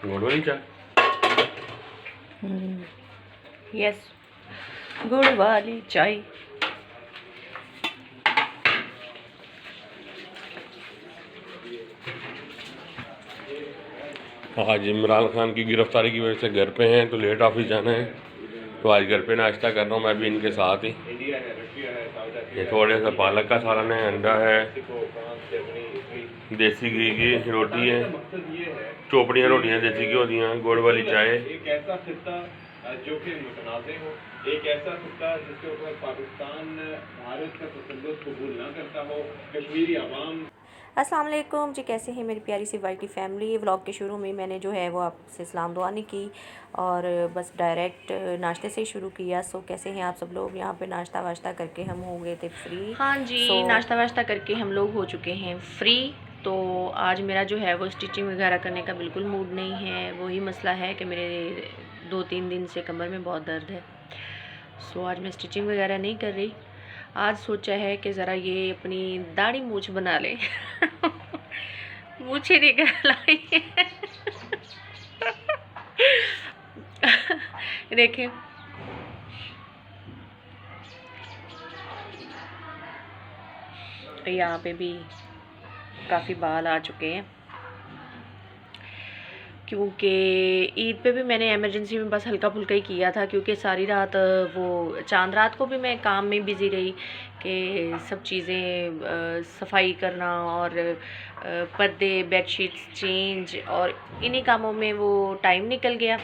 गुड़ वाली चाय। यस, गुड़ वाली चाय। आज इमरान खान की गिरफ्तारी की वजह से घर पे हैं तो लेट ऑफिस जाना है, तो आज घर पे नाश्ता कर रहा हूँ मैं भी इनके साथ ही। ये थोड़े सा पालक का सालन है, अंडा है, देसी घी की रोटी है, चोपड़ियाँ रोटियाँ देसी घी होती हैं, गुड़ वाली चाय। एक ऐसा खिता जो कि मुतनाज़ हो, एक ऐसा खिता जिसके ऊपर पाकिस्तान भारत का तसल्लुत कबूल ना करता हो, कश्मीरी अवाम। अस्सलाम वालेकुम जी, कैसे हैं मेरी प्यारी सी वाइटी फैमिली। व्लॉग के शुरू में मैंने जो है वो आपसे सलाम दुआ नहीं की और बस डायरेक्ट नाश्ते से ही शुरू किया। सो कैसे हैं आप सब लोग। यहाँ पे नाश्ता वाश्ता करके हम हो गए थे फ्री। हाँ जी, नाश्ता वाश्ता करके हम लोग हो चुके हैं फ्री। तो आज मेरा जो है वो स्टिचिंग वगैरह करने का बिल्कुल मूड नहीं है। वही मसला है कि मेरे 2-3 दिन से कमर में बहुत दर्द है। सो आज मैं स्टिचिंग वगैरह नहीं कर रही। आज सोचा है कि ज़रा ये अपनी दाढ़ी मूछ बना ले। मूछें निकल आई। देखें, यहाँ पे भी काफ़ी बाल आ चुके हैं, क्योंकि ईद पे भी मैंने इमरजेंसी में बस हल्का फुल्का ही किया था, क्योंकि सारी रात वो चांद रात को भी मैं काम में बिज़ी रही कि सब चीज़ें सफाई करना और पर्दे बेडशीट्स चेंज और इन्हीं कामों में वो टाइम निकल गया।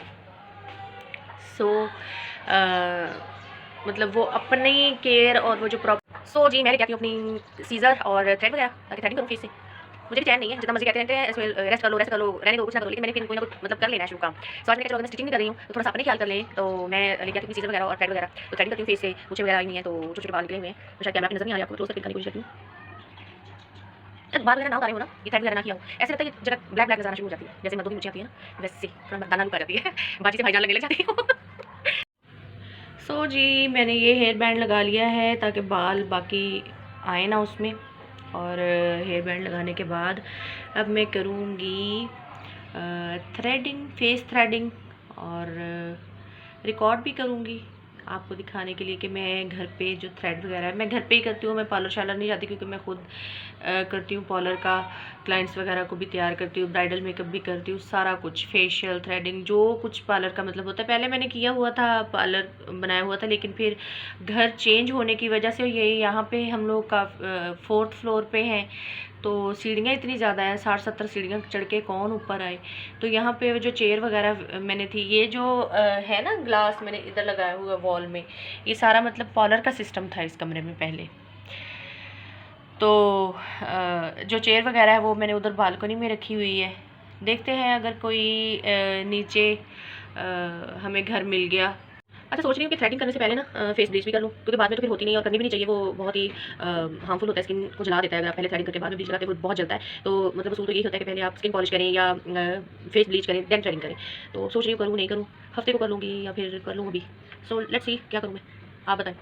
मतलब वो अपनी केयर और वो जो जी मैं कहती हूँ अपनी सीज़र और थ्रेड वगैरह ताकि थ्रेडिंग करूँ फेस से। मुझे भी चैन नहीं है, जितना मर्जी कहते हैं इसमें रेस्ट कर लो रहने दो, कुछ ना करो, लेकिन मैंने फिर कोई ना कुछ मतलब कर लेना है शुरू काम। सो आज मैंने चलो मैं स्टिचिंग नहीं कर रही हूँ तो थोड़ा सा अपने ख्याल कर लें, तो मैं लेके आती हूँ सीज़र वगैरह और थ्रेड वगैरह। तो थ्रेडिंग करती हूँ फेस से, कुछ वगैरह आई नहीं है तो छोटे छोटे बाल निकले हुए हैं, तो शायद कैमरा पे नजर नहीं आ रहा आपको, तो उसका करने की कोशिश करती हूँ। बाल वगैरह ना उतारे हो ना, ये थ्रेड वगैरह ना किया हो, ऐसे लगता है कि जगह ब्लैक ब्लैक नजर आना शुरू हो जाती है, जैसे मर्दों की मुझे आती है ना वैसे थोड़ा दाना लुक आ जाती है। बाकी से भाईजान लगने लग जाती हूँ। सो जी मैंने ये हेयर बैंड लगा लिया है ताकि बाल बाकी आए ना उसमें। और हेयर बैंड लगाने के बाद अब मैं करूँगी थ्रेडिंग, फेस थ्रेडिंग, और रिकॉर्ड भी करूँगी आपको दिखाने के लिए कि मैं घर पे जो थ्रेड वगैरह है मैं घर पे ही करती हूँ। मैं पार्लर शार्लर नहीं जाती, क्योंकि मैं खुद करती हूँ पार्लर का, क्लाइंट्स वगैरह को भी तैयार करती हूँ, ब्राइडल मेकअप भी करती हूँ, सारा कुछ फेशियल थ्रेडिंग जो कुछ पार्लर का मतलब होता है। पहले मैंने किया हुआ था, पार्लर बनाया हुआ था, लेकिन फिर घर चेंज होने की वजह से ये यहाँ पे हम लोग का 4th फ्लोर पे हैं, तो सीढ़ियाँ इतनी ज़्यादा है, 60-70 सीढ़ियाँ चढ़ के कौन ऊपर आए। तो यहाँ पे जो चेयर वगैरह मैंने थी, ये जो है ना ग्लास मैंने इधर लगाया हुआ वॉल में, ये सारा मतलब पार्लर का सिस्टम था इस कमरे में पहले। तो जो चेयर वगैरह है वो मैंने उधर बालकनी में रखी हुई है। देखते हैं अगर कोई नीचे हमें घर मिल गया। अच्छा, सोच रही हूँ कि थ्रेडिंग करने से पहले ना फेस ब्लीच भी कर लूँ, क्योंकि बाद में तो फिर होती नहीं है और करनी भी नहीं चाहिए, वो बहुत ही हार्मफुल होता है, स्किन को जला देता है। अगर आप पहले थ्रेडिंग करके बाद में ब्लीच लगाते हैं वो बहुत जलता है। तो मतलब उसूल तो यही होता है कि पहले आप स्किन पॉलिश करें या फेस ब्लीच करें देन थ्रेडिंग करें। तो सोच रही हूँ करूँ नहीं करूँ, हफ्ते को कर लूँगी या फिर कर लूँ अभी। सो लेट्स सी क्या करूँ मैं, आप बताएं।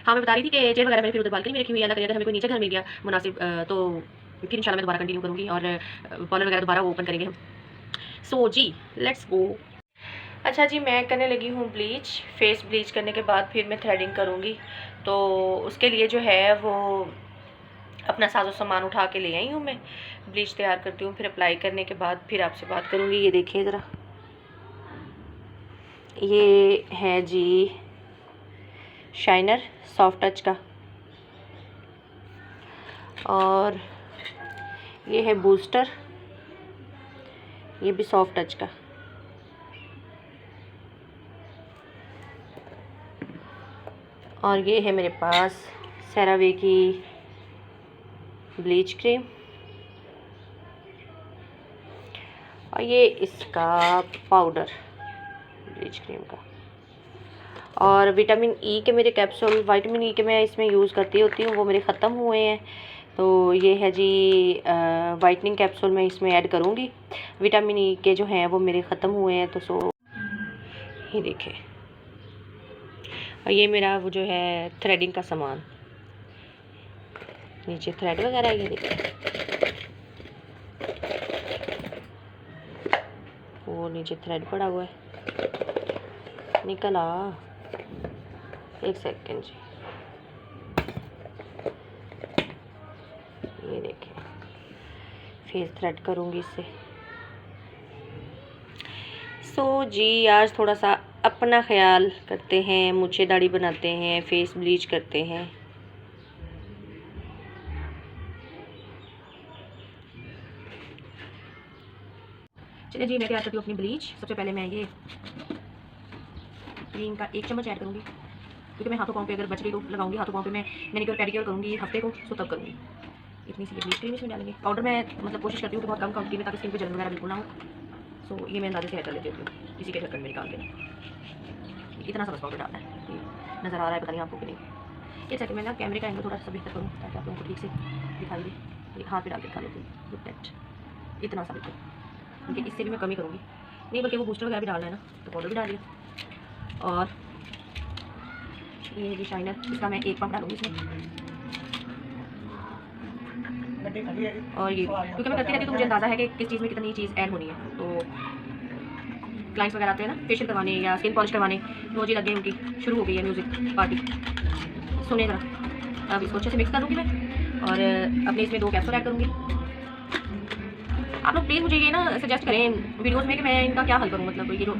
हाँ मैं बता रही थी कि चेयर वगैरह मैंने फिर उधर बालकनी में रखी हुई है, अगर हमें कोई नीचे घर मिल गया मुनासिब तो फिर इंशाल्लाह मैं दोबारा कंटिन्यू करूँगी और पार्लर वगैरह दोबारा ओपन करेंगे हम। सो जी लेट्स गो। अच्छा जी, मैं करने लगी हूँ ब्लीच। फेस ब्लीच करने के बाद फिर मैं थ्रेडिंग करूँगी, तो उसके लिए जो है वो अपना साजो सामान उठा के ले आई हूँ मैं। ब्लीच तैयार करती हूँ, फिर अप्लाई करने के बाद फिर आपसे बात करूँगी। ये देखिए ज़रा, ये है जी शाइनर सॉफ्ट टच का, और ये है बूस्टर, ये भी सॉफ्ट टच का, और ये है मेरे पास सेरावे की ब्लीच क्रीम, और ये इसका पाउडर ब्लीच क्रीम का, और विटामिन ई के मेरे कैप्सूल, विटामिन ई के मैं इसमें यूज़ करती होती हूँ, वो मेरे ख़त्म हुए हैं। तो ये है जी वाइटनिंग कैप्सूल मैं इसमें ऐड करूँगी। विटामिन ई के जो हैं वो मेरे ख़त्म हुए हैं, तो सो ये देखें। और ये मेरा वो जो है थ्रेडिंग का सामान, नीचे थ्रेड वगैरह ये देखें, वो नीचे थ्रेड पड़ा हुआ है, निकल आ। एक सेकंड जी, ये देखें, फेस थ्रेड करूँगी इससे। सो जी आज थोड़ा सा अपना ख्याल करते हैं, मूछें दाढ़ी बनाते हैं, फेस ब्लीच करते हैं। चलिए जी, मैं तैयार करती हूँ अपनी ब्लीच। सबसे पहले मैं ये क्रीम का 1 चम्मच ऐड करूँगी, क्योंकि मैं हाथों पाँव पे अगर बच गई तो लगाऊंगी। हाथों पाँव पे मैं मैनिक्योर पेडिक्योर करूँगी हफ्ते को, सो तब करूँगी। इतनी सी ब्लीच क्रीम इसमें डालेंगे। पाउडर मैं मतलब कोशिश करती हूँ कि बहुत कम क्वांटिटी में, ताकि स्किन पे जलन वगैरह बिल्कुल ना हो। सो ये मैं अंदाजे से ऐड कर लेती हूँ इसी के ढक्कन में निकाल के। इतना सा बस पाउडर डालना है, नज़र आ रहा है पता नहीं आपको कि नहीं। एक सेकंड में ना कैमरे का एंगल थोड़ा सा बेहतर करूँ ताकि आप लोगों को ठीक से दिखाई दे। हाथ पे डाल के दिखा लेती हूँ, लुक दैट, इतना सा बिल्कुल, क्योंकि इससे भी मैं कमी करूँगी नहीं, बल्कि वो बूस्टर वगैरह भी डालना है ना, तो पाउडर भी डाल दिया। और ये जो शाइनर, इसका मैं 1 पंप डालूँगी इसमें। और ये क्योंकि मैं करती रहती हूँ तो मुझे अंदाज़ा है कि किस चीज़ में कितनी चीज़ ऐड होनी है। तो क्लाइंट्स वगैरह आते हैं ना फेशियल करवाने या स्किन पॉलिश करवाने, तो जी लग गई उनकी, शुरू हो गई है म्यूज़िक पार्टी। सुनिए ज़रा, अब इसको अच्छे से मिक्स कर दूँगी मैं, और अपने इसमें 2 कैप्सूल ऐड करूँगी। आप लोग प्लीज़ मुझे ये ना सजेस्ट करें वीडियोज़ में कि मैं इनका क्या हल करूँ, मतलब ये जो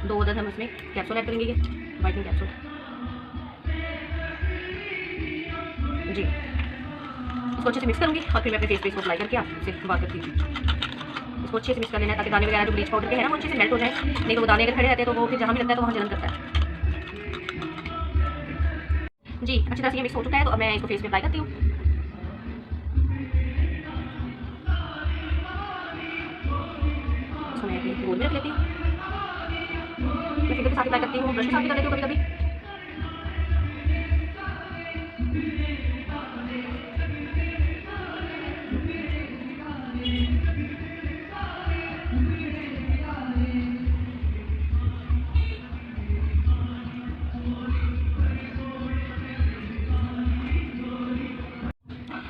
दो उधर हम इसमें कैप्सूल ऐड करेंगे, ये वाइटनिंग कैप्सूल जी। इसको अच्छे से मिक्स करूँगी और फिर मैं अपने फेस पे इसको अप्लाई करके आपसे बात करती हूँ। इसको अच्छे से मिक्स कर लेना है ताकि दाने वगैरह जो ब्लीच पाउडर के है ना वो अच्छे से मेल्ट हो जाए, नहीं तो वो दाने अगर खड़े रहते हैं तो वो फिर जहाँ भी लगता है तो वहाँ जलन करता है जी। अच्छी तरह से ये मिक्स हो चुका है, तो अब मैं इसको फेस पे अप्लाई करती हूँ। इसको मैं अपनी गोल में रख लेती हूँ, मैं फिंगर के साथ अप्लाई करती हूँ, ब्रश के साथ भी कर लेती हूँ कभी कभी।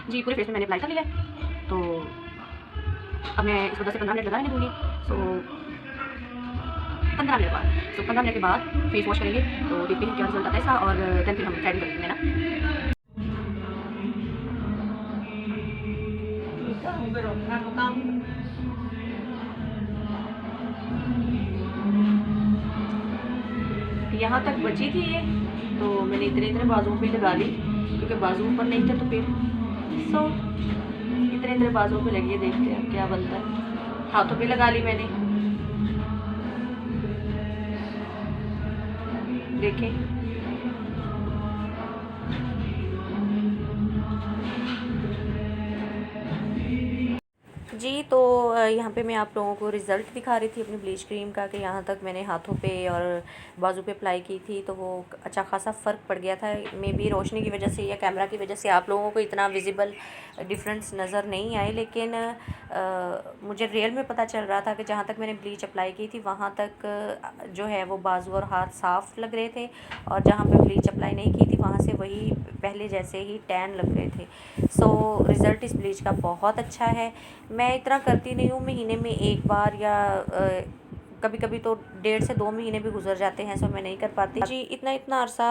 जी पूरे फेस में मैंने अप्लाई कर लिया है, तो अब मैं इसको 10 से 15 मिनट लगा रहने दूँगी। सो 15 मिनट बाद, 15 मिनट के बाद फेस वॉश करेंगे, तो देखते हैं क्या रिजल्ट आता है इसका, और देन फिर हम थ्रेडिंग करेंगे ना। यहाँ तक बची थी ये, तो मैंने इतने बाजुओं पे लगा ली, क्योंकि बाजू ऊपर नहीं थे तो फिर सो इतने बाजुओं पे लगी है। देखते हैं क्या बनता है। हाथों पे लगा ली मैंने, देखें जी। तो यहाँ पे मैं आप लोगों को रिज़ल्ट दिखा रही थी अपनी ब्लीच क्रीम का, कि यहाँ तक मैंने हाथों पे और बाजू पे अप्लाई की थी तो वो अच्छा खासा फ़र्क पड़ गया था। मे बी रोशनी की वजह से या कैमरा की वजह से आप लोगों को इतना विजिबल डिफरेंस नज़र नहीं आए, लेकिन मुझे रियल में पता चल रहा था कि जहाँ तक मैंने ब्लीच अप्लाई की थी वहाँ तक जो है वो बाजू और हाथ साफ़ लग रहे थे, और जहाँ पे ब्लीच अप्लाई नहीं की थी वहाँ से वही पहले जैसे ही टैन लग रहे थे। सो रिज़ल्ट इस ब्लीच का बहुत अच्छा है। मैं इतना करती नहीं हूँ, महीने में 1 बार या कभी कभी तो 1.5 से 2 महीने भी गुजर जाते हैं, सो मैं नहीं कर पाती जी। इतना अरसा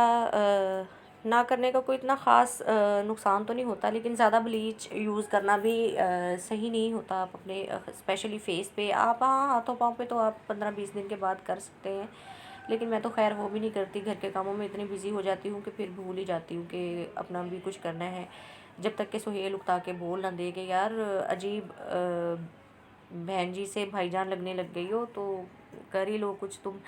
ना करने का कोई इतना ख़ास नुकसान तो नहीं होता, लेकिन ज़्यादा ब्लीच यूज़ करना भी सही नहीं होता। आप अपने स्पेशली फेस पे, आप हाँ हाथों पाँव पे तो आप 15-20 दिन के बाद कर सकते हैं, लेकिन मैं तो खैर वो भी नहीं करती। घर के कामों में इतनी बिज़ी हो जाती हूँ कि फिर भूल ही जाती हूँ कि अपना भी कुछ करना है। जब तक कि सुहेल उकता के बोल ना दे कि यार अजीब बहन जी से भाईजान लगने लग गई हो, तो कर ही लो कुछ। तुम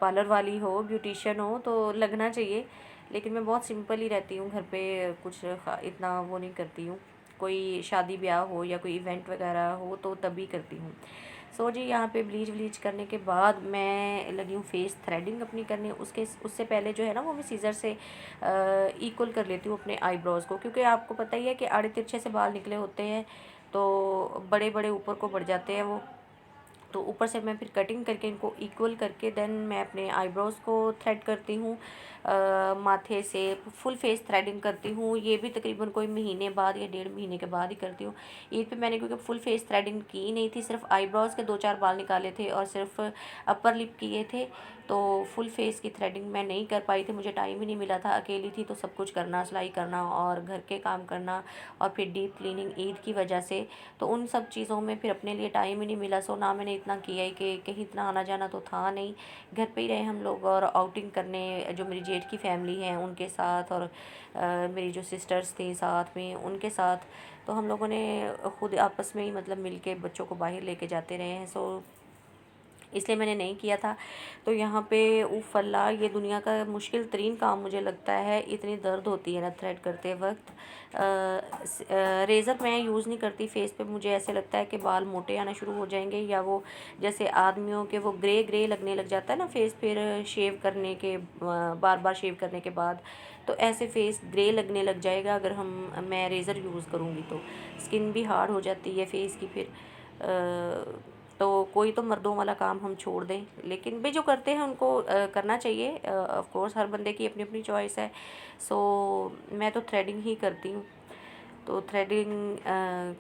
पार्लर वाली हो, ब्यूटिशियन हो, तो लगना चाहिए। लेकिन मैं बहुत सिंपल ही रहती हूँ घर पे, कुछ इतना वो नहीं करती हूँ। कोई शादी ब्याह हो या कोई इवेंट वगैरह हो तो तभी करती हूँ। सो जी यहाँ पे ब्लीच करने के बाद मैं लगी हूँ फेस थ्रेडिंग अपनी करने। उससे पहले जो है ना वो मैं सीज़र से इक्वल कर लेती हूँ अपने आईब्रोज़ को, क्योंकि आपको पता ही है कि आड़े तिरछे से बाल निकले होते हैं तो बड़े बड़े ऊपर को बढ़ जाते हैं वो, तो ऊपर से मैं फिर कटिंग करके इनको इक्वल करके देन मैं अपने आईब्रोज़ को थ्रेड करती हूँ। माथे से फुल फेस थ्रेडिंग करती हूँ। ये भी तकरीबन कोई महीने बाद या 1.5 महीने के बाद ही करती हूँ। ईद पे मैंने क्योंकि फुल फेस थ्रेडिंग की नहीं थी, सिर्फ आईब्रोज़ के 2-4 बाल निकाले थे और सिर्फ अपर लिप किए थे, तो फुल फेस की थ्रेडिंग मैं नहीं कर पाई थी। मुझे टाइम ही नहीं मिला था, अकेली थी तो सब कुछ करना, सिलाई करना और घर के काम करना और फिर डीप क्लीनिंग ईद की वजह से, तो उन सब चीज़ों में फिर अपने लिए टाइम ही नहीं मिला। सो ना मैंने इतना किया ही कि कहीं इतना आना जाना तो था नहीं, घर पे ही रहे हम लोग और आउटिंग करने जो मेरी जेठ की फैमिली है उनके साथ और मेरी जो सिस्टर्स थी साथ में उनके साथ, तो हम लोगों ने खुद आपस में ही मतलब मिल के बच्चों को बाहर लेके जाते रहे हैं। सो इसलिए मैंने नहीं किया था। तो यहाँ पे उफ़ अल्लाह, ये दुनिया का मुश्किल तरीन काम मुझे लगता है, इतनी दर्द होती है ना थ्रेड करते वक्त। रेज़र मैं यूज़ नहीं करती फेस पे, मुझे ऐसे लगता है कि बाल मोटे आना शुरू हो जाएंगे या वो जैसे आदमियों के वो ग्रे ग्रे लगने लग जाता है ना फेस, फिर शेव करने के बार बार शेव करने के बाद, तो ऐसे फेस ग्रे लगने लग जाएगा अगर मैं रेज़र यूज़ करूँगी तो स्किन भी हार्ड हो जाती है फेस की फिर। तो कोई तो मर्दों वाला काम हम छोड़ दें, लेकिन भी जो करते हैं उनको करना चाहिए। ऑफ कोर्स हर बंदे की अपनी अपनी चॉइस है। सो मैं तो थ्रेडिंग ही करती हूँ। तो थ्रेडिंग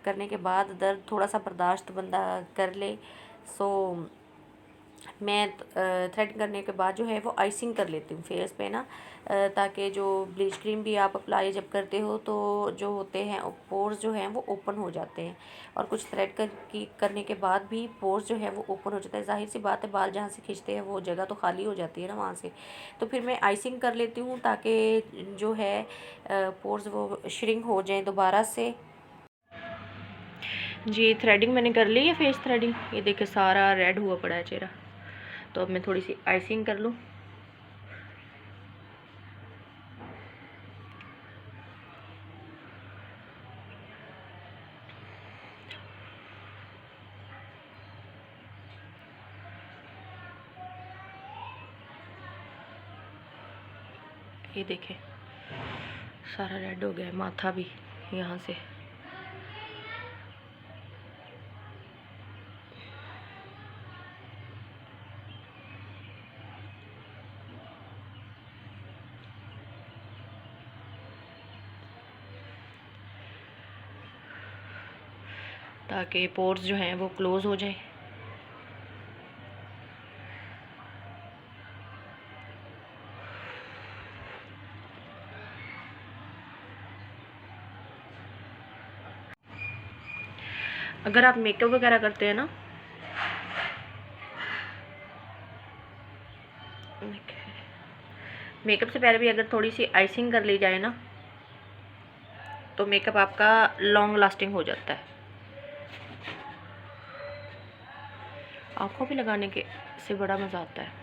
करने के बाद दर्द थोड़ा सा बर्दाश्त बंदा कर ले। सो मैं थ्रेडिंग करने के बाद जो है वो आइसिंग कर लेती हूँ फेस पे ना, ताकि जो ब्लीच क्रीम भी आप अप्लाई जब करते हो तो जो होते हैं पोर्स जो हैं वो ओपन हो जाते हैं, और कुछ थ्रेड करने के बाद भी पोर्स जो है वो ओपन हो जाता है। जाहिर सी बात है, बाल जहाँ से खींचते हैं वो जगह तो खाली हो जाती है ना वहाँ से, तो फिर मैं आइसिंग कर लेती हूँ ताकि जो है पोर्स वो श्रिंक हो जाए दोबारा से। जी थ्रेडिंग मैंने कर ली है, फेस थ्रेडिंग, ये देखिए सारा रेड हुआ पड़ा है चेहरा। तो अब मैं थोड़ी सी आइसिंग कर लूँ। ये देखें सारा रेड हो गया है, माथा भी यहाँ से। ताकि पोर्स जो हैं वो क्लोज़ हो जाए। अगर आप मेकअप वगैरह करते हैं ना, मेकअप से पहले भी अगर थोड़ी सी आइसिंग कर ली जाए ना, तो मेकअप आपका लॉन्ग लास्टिंग हो जाता है। आँखों पे लगाने के से बड़ा मज़ा आता है।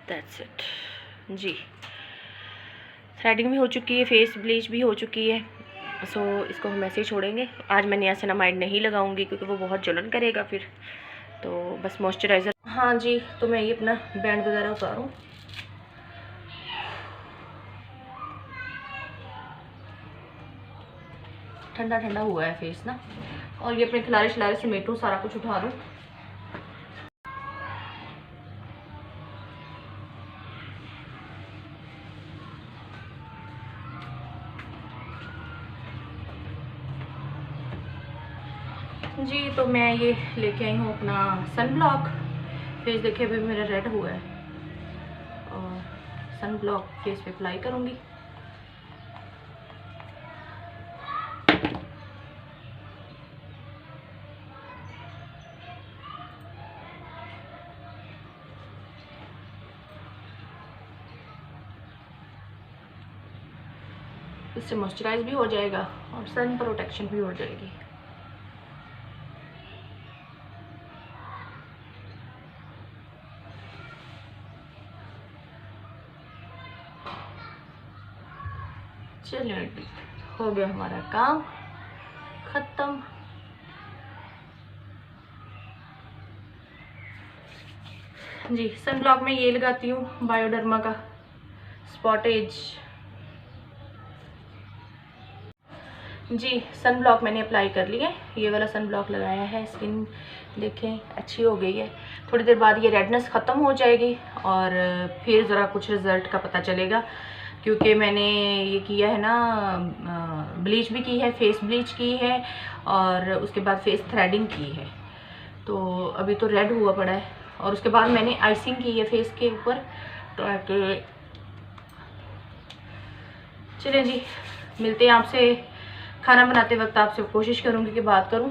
That's it ji. थ्रेडिंग भी हो चुकी है, फेस ब्लीच भी हो चुकी है। सो इसको हम ऐसे ही छोड़ेंगे। आज मैं नियासिनामाइड नहीं लगाऊंगी क्योंकि वो बहुत जलन करेगा फिर, तो बस मॉइस्चराइज़र। हाँ जी, तो मैं ये अपना बैंड वगैरह उतारूँ। ठंडा ठंडा हुआ है फेस ना, और ये अपने खिलारे शिलारे समेटूँ, सारा कुछ उठा दूँ। जी तो मैं ये लेके आई हूँ अपना सन ब्लॉक। फेस देखिए अभी मेरा रेड हुआ है, और सन ब्लॉक फेस पे अप्लाई करूँगी। इससे मॉइस्चराइज भी हो जाएगा और सन प्रोटेक्शन भी हो जाएगी। चलिए जी, हो गया हमारा काम ख़त्म। जी सन ब्लॉक में ये लगाती हूँ बायोडर्मा का स्पॉटेज। जी सन ब्लॉक मैंने अप्लाई कर लिया, ये वाला सन ब्लॉक लगाया है। स्किन देखें अच्छी हो गई है। थोड़ी देर बाद ये रेडनेस ख़त्म हो जाएगी और फिर ज़रा कुछ रिज़ल्ट का पता चलेगा, क्योंकि मैंने ये किया है ना, ब्लीच भी की है, फेस ब्लीच की है और उसके बाद फेस थ्रेडिंग की है। तो अभी तो रेड हुआ पड़ा है और उसके बाद मैंने आइसिंग की है फेस के ऊपर। तो चलिए जी, मिलते हैं आपसे। खाना बनाते वक्त आपसे कोशिश करूँगी कि बात करूँ,